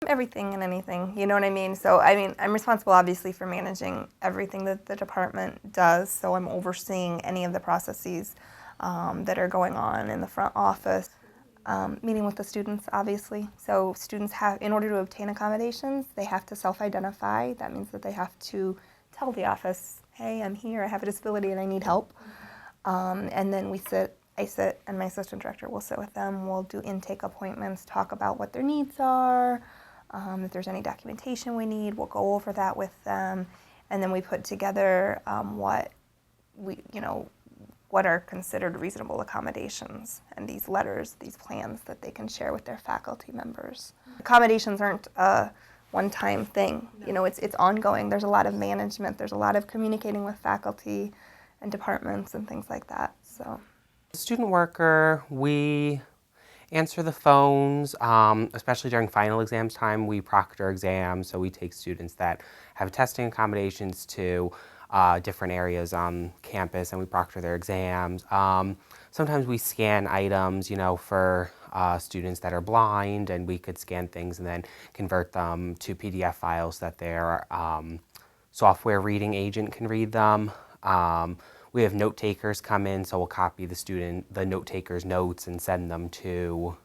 Everything and anything, you know what I mean? So, I mean, I'm responsible obviously for managing everything that the department does, so I'm overseeing any of the processes that are going on in the front office. Meeting with the students, obviously. So students have, in order to obtain accommodations, they have to self-identify. That means that they have to tell the office, hey, I'm here, I have a disability and I need help. And then I sit, and my assistant director will sit with them. We'll do intake appointments, talk about what their needs are, if there's any documentation we need, we'll go over that with them. And then we put together what are considered reasonable accommodations, and these letters, these plans that they can share with their faculty members. Accommodations aren't a one-time thing. No. You know, it's ongoing. There's a lot of management. There's a lot of communicating with faculty and departments and things like that. So, student worker, we answer the phones, especially during final exams time. We proctor exams, so we take students that have testing accommodations to different areas on campus, and we proctor their exams. Sometimes we scan items, you know, for students that are blind, and we could scan things and then convert them to PDF files that their software reading agent can read them. We have note takers come in, so we'll copy the note taker's notes and send them to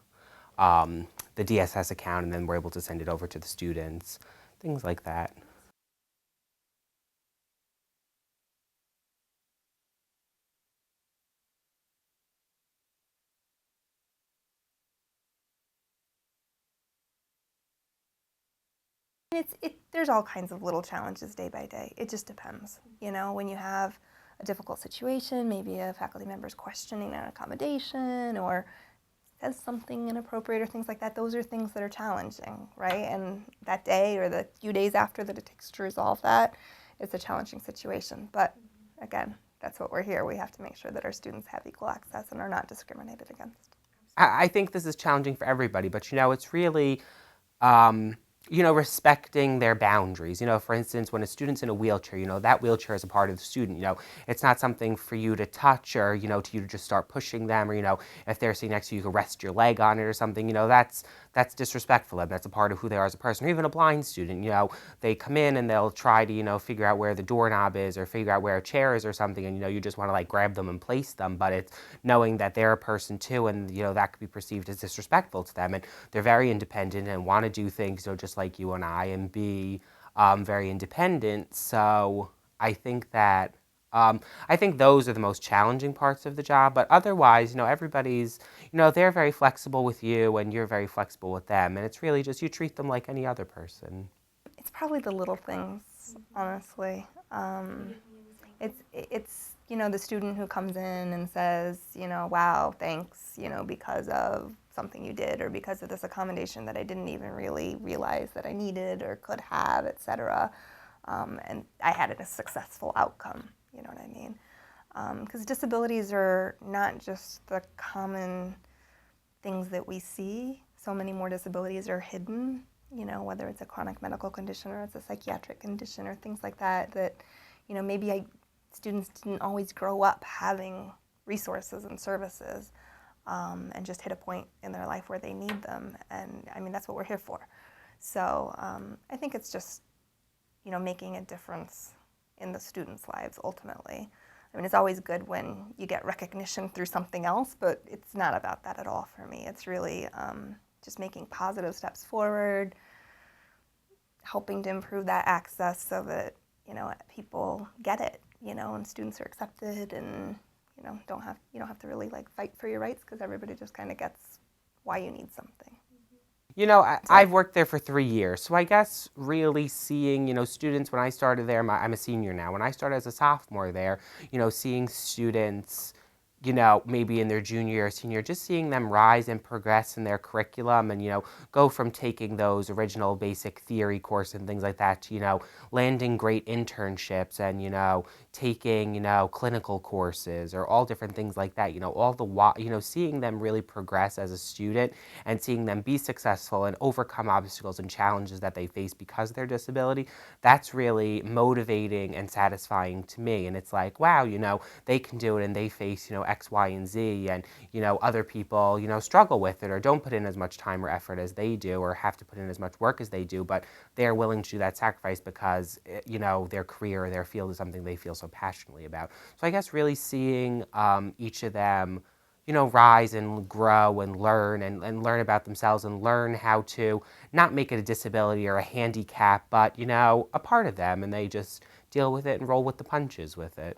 the DSS account, and then we're able to send it over to the students, things like that. There's all kinds of little challenges day by day. It just depends. You know, when you have a difficult situation, maybe a faculty member is questioning an accommodation or says something inappropriate or things like that, those are things that are challenging, right? And that day or the few days after that it takes to resolve that, it's a challenging situation. But again, that's what we're here. We have to make sure that our students have equal access and are not discriminated against. I think this is challenging for everybody, but you know, it's really you know, respecting their boundaries. You know, for instance, when a student's in a wheelchair, you know, that wheelchair is a part of the student. You know, it's not something for you to touch or, you know, to you to just start pushing them, or, you know, if they're sitting next to you, you can rest your leg on it or something. You know, that's disrespectful. And that's a part of who they are as a person. Or even a blind student, you know, they come in and they'll try to, you know, figure out where the doorknob is or figure out where a chair is or something, and, you know, you just want to like grab them and place them, but it's knowing that they're a person too, and, you know, that could be perceived as disrespectful to them. And they're very independent and want to do things, you know, just like you and I, and be very independent. So I think that I think those are the most challenging parts of the job. But otherwise, you know, everybody's, you know, they're very flexible with you, and you're very flexible with them, and it's really just you treat them like any other person. It's probably the little things, honestly. It's you know, the student who comes in and says, you know, wow, thanks, you know, because of something you did or because of this accommodation that I didn't even really realize that I needed or could have, etc. And I had a successful outcome, you know what I mean? Because disabilities are not just the common things that we see. So many more disabilities are hidden, you know, whether it's a chronic medical condition or it's a psychiatric condition or things like that, that, you know, maybe students didn't always grow up having resources and services, and just hit a point in their life where they need them. And I mean, that's what we're here for. So I think it's just, you know, making a difference in the students' lives ultimately. I mean, it's always good when you get recognition through something else, but it's not about that at all for me. It's really just making positive steps forward, helping to improve that access so that, you know, people get it, you know, and students are accepted, and, you know, you don't have to really like fight for your rights, because everybody just kind of gets why you need something. You know, I've worked there for 3 years, so I guess really seeing, you know, students, when I started there, I'm a senior now. When I started as a sophomore there, you know, seeing students, you know, maybe in their junior or senior, just seeing them rise and progress in their curriculum, and, you know, go from taking those original basic theory courses and things like that to, you know, landing great internships and, you know, taking, clinical courses or all different things like that, all seeing them really progress as a student and seeing them be successful and overcome obstacles and challenges that they face because of their disability, that's really motivating and satisfying to me. And it's like, wow, they can do it and they face, X, Y, and Z, and, other people, struggle with it or don't put in as much time or effort as they do or have to put in as much work as they do, but they're willing to do that sacrifice because, their career or their field is something they feel so passionately about. So I guess really seeing each of them, rise and grow and learn about themselves and learn how to not make it a disability or a handicap, but, a part of them, and they just deal with it and roll with the punches with it.